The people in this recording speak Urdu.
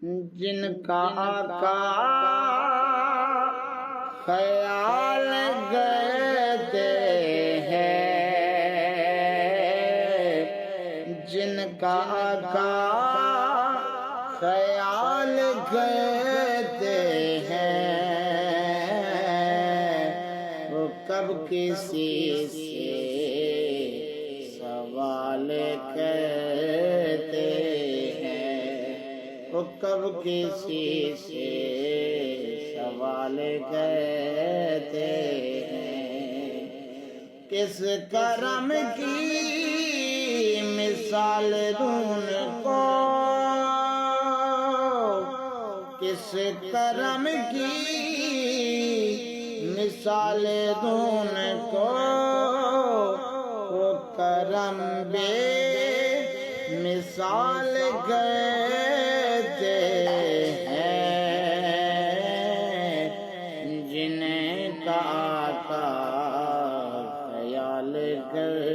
جن کا آقا خیال کرتے ہیں، جن کا آقا خیال کرتے ہیں، وہ کب کسی سے سوال کرتے ہیں، وہ کب کسی سے سوال کرتے ہیں۔ کس کرم کی مثال دوں ان کو، کس کرم کی مثال دوں ان کو، وہ کرم بے مثال کرتے ہیں، جنہیں کا آقا خیال کر